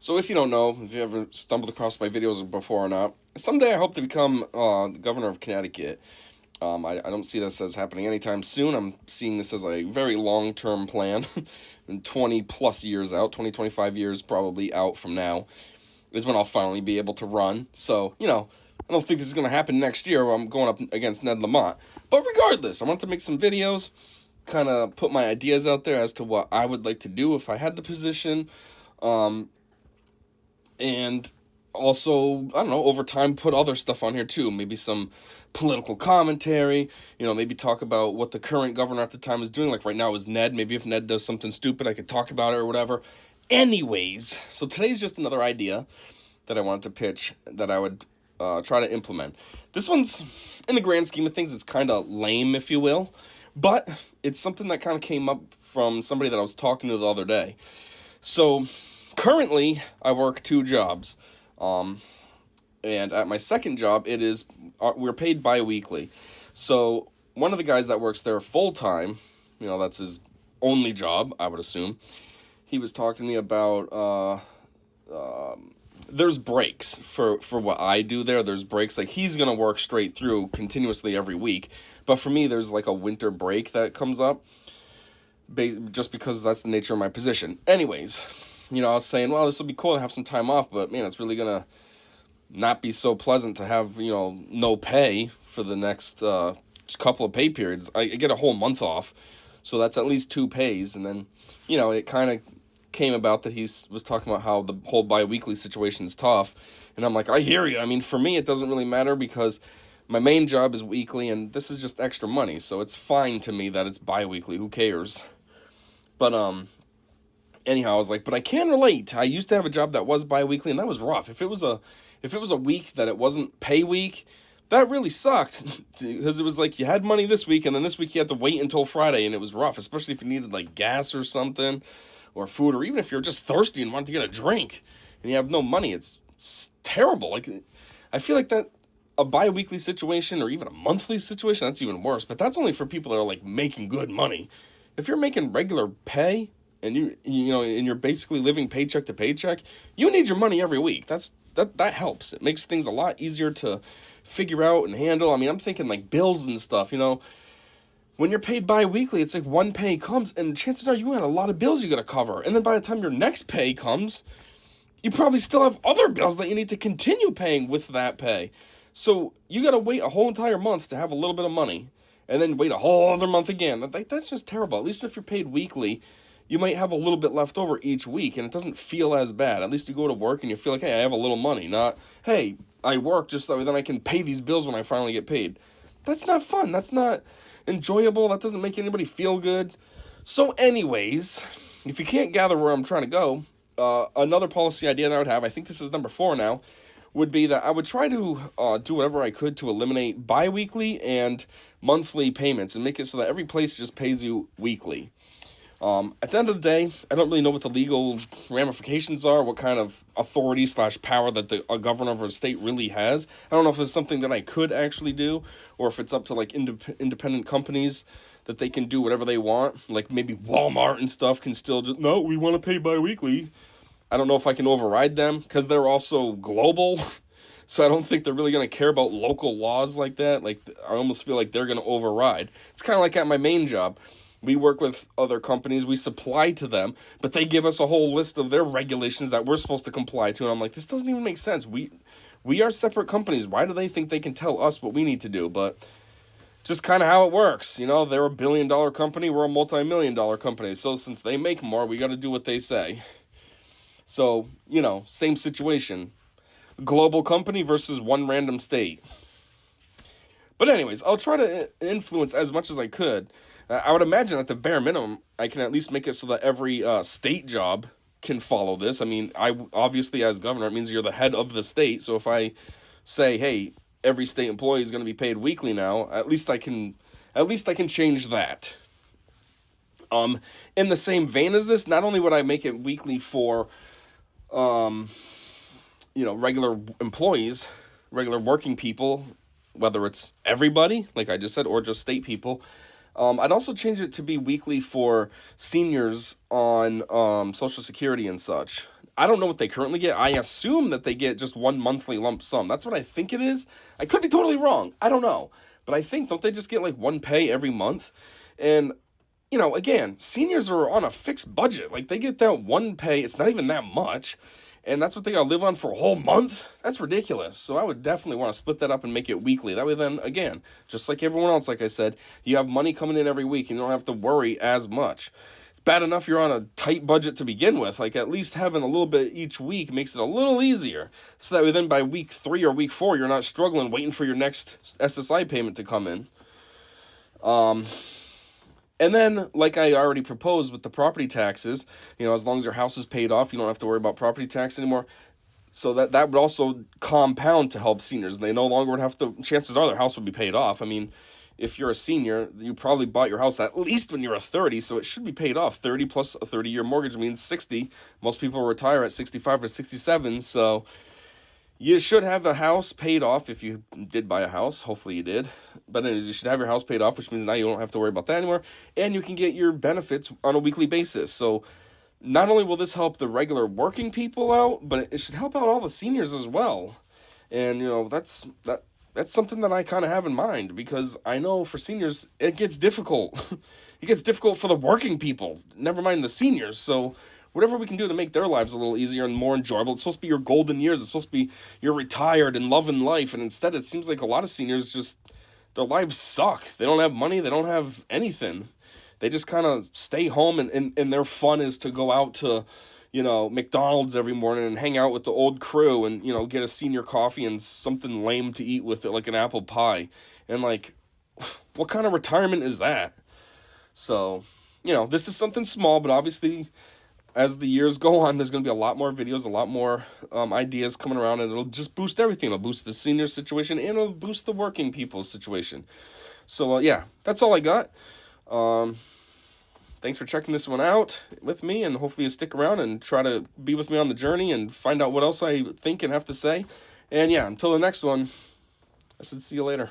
So if you don't know, if you ever stumbled across my videos before or not, someday I hope to become the governor of Connecticut. I don't see this as happening anytime soon. I'm seeing this as a very long-term plan. And 20 plus years out, 20, 25 years probably out from now, is when I'll finally be able to run. So, I don't think this is going to happen next year while I'm going up against Ned Lamont. But regardless, I want to make some videos, kind of put my ideas out there as to what I would like to do if I had the position. And also, I don't know, over time put other stuff on here too. Maybe some political commentary, maybe talk about what the current governor at the time is doing. Like right now is Ned. Maybe if Ned does something stupid, I could talk about it or whatever. Anyways, so today's just another idea that I wanted to pitch that I would try to implement. This one's, in the grand scheme of things, it's kind of lame, if you will. But it's something that kind of came up from somebody that I was talking to the other day. So currently, I work two jobs, and at my second job, we're paid bi-weekly. So one of the guys that works there full-time, that's his only job, I would assume, he was talking to me about, there's breaks for what I do there. There's breaks, like he's going to work straight through continuously every week, but for me, there's like a winter break that comes up, just because that's the nature of my position. Anyways, I was saying, well, this will be cool to have some time off, but man, it's really going to not be so pleasant to have, no pay for the next couple of pay periods. I get a whole month off, so that's at least 2 pays. And then, it kind of came about that he was talking about how the whole bi-weekly situation is tough. And I'm like, I hear you. I mean, for me, it doesn't really matter because my main job is weekly and this is just extra money. So it's fine to me that it's bi-weekly. Who cares? But, anyhow, I was like, but I can relate. I used to have a job that was bi-weekly, and that was rough. If it was a week that it wasn't pay week, that really sucked. Because it was like you had money this week, and then this week you had to wait until Friday, and it was rough, especially if you needed like gas or something, or food, or even if you're just thirsty and wanted to get a drink, and you have no money. It's terrible. Like, I feel like that a bi-weekly situation, or even a monthly situation, that's even worse. But that's only for people that are like making good money. If you're making regular pay, and and you're basically living paycheck to paycheck, you need your money every week. That helps. It makes things a lot easier to figure out and handle. I mean, I'm thinking like bills and stuff, When you're paid bi-weekly, it's like one pay comes, and chances are you got a lot of bills you got to cover. And then by the time your next pay comes, you probably still have other bills that you need to continue paying with that pay. So you got to wait a whole entire month to have a little bit of money, and then wait a whole other month again. That's just terrible. At least if you're paid weekly, you might have a little bit left over each week, and it doesn't feel as bad. At least you go to work and you feel like, hey, I have a little money, not, hey, I work just so then I can pay these bills when I finally get paid. That's not fun. That's not enjoyable. That doesn't make anybody feel good. So anyways, if you can't gather where I'm trying to go, another policy idea that I would have, I think this is number 4 now, would be that I would try to do whatever I could to eliminate bi-weekly and monthly payments and make it so that every place just pays you weekly. At the end of the day, I don't really know what the legal ramifications are, what kind of authority / power that a governor of a state really has. I don't know if it's something that I could actually do, or if it's up to like independent companies that they can do whatever they want. Like maybe Walmart and stuff can still just, no, we want to pay bi-weekly. I don't know if I can override them because they're also global. So I don't think they're really going to care about local laws like that. Like I almost feel like they're going to override. It's kind of like at my main job. We work with other companies, we supply to them, but they give us a whole list of their regulations that we're supposed to comply to, and I'm like, this doesn't even make sense. We are separate companies. Why do they think they can tell us what we need to do? But just kind of how it works. They're a $1 billion company, we're a multi-million-dollar company, so since they make more, we got to do what they say. So, same situation. Global company versus one random state. But anyways, I'll try to influence as much as I could. I would imagine at the bare minimum, I can at least make it so that every state job can follow this. I mean, obviously as governor, it means you're the head of the state. So if I say, hey, every state employee is going to be paid weekly now, at least I can change that. In the same vein as this, not only would I make it weekly for, regular employees, regular working people, whether it's everybody, like I just said, or just state people. I'd also change it to be weekly for seniors on Social Security and such. I don't know what they currently get. I assume that they get just one monthly lump sum. That's what I think it is. I could be totally wrong. I don't know. But I think, don't they just get like one pay every month? And, again, seniors are on a fixed budget. Like, they get that one pay. It's not even that much. And that's what they got to live on for a whole month? That's ridiculous. So I would definitely want to split that up and make it weekly. That way then, again, just like everyone else, like I said, you have money coming in every week and you don't have to worry as much. It's bad enough you're on a tight budget to begin with. Like, at least having a little bit each week makes it a little easier. So that way then by week 3 or week 4, you're not struggling waiting for your next SSI payment to come in. And then, like I already proposed with the property taxes, as long as your house is paid off, you don't have to worry about property tax anymore. So that would also compound to help seniors. They no longer would have to, chances are their house would be paid off. I mean, if you're a senior, you probably bought your house at least when you were 30, so it should be paid off. 30 plus a 30-year mortgage means 60. Most people retire at 65 or 67, so you should have a house paid off if you did buy a house. Hopefully you did. But anyways, you should have your house paid off, which means now you don't have to worry about that anymore. And you can get your benefits on a weekly basis. So not only will this help the regular working people out, but it should help out all the seniors as well. And, that's something that I kind of have in mind, because I know for seniors, it gets difficult. It gets difficult for the working people, never mind the seniors. So whatever we can do to make their lives a little easier and more enjoyable. It's supposed to be your golden years. It's supposed to be you're retired and loving life. And instead, it seems like a lot of seniors just, their lives suck. They don't have money. They don't have anything. They just kind of stay home, and their fun is to go out to, McDonald's every morning and hang out with the old crew and, get a senior coffee and something lame to eat with it, like an apple pie. And, like, what kind of retirement is that? So, this is something small, but obviously, as the years go on, there's going to be a lot more videos, a lot more ideas coming around, and it'll just boost everything. It'll boost the senior situation, and it'll boost the working people's situation. So, yeah, that's all I got. Thanks for checking this one out with me, and hopefully you stick around and try to be with me on the journey and find out what else I think and have to say. And, yeah, until the next one, I said see you later.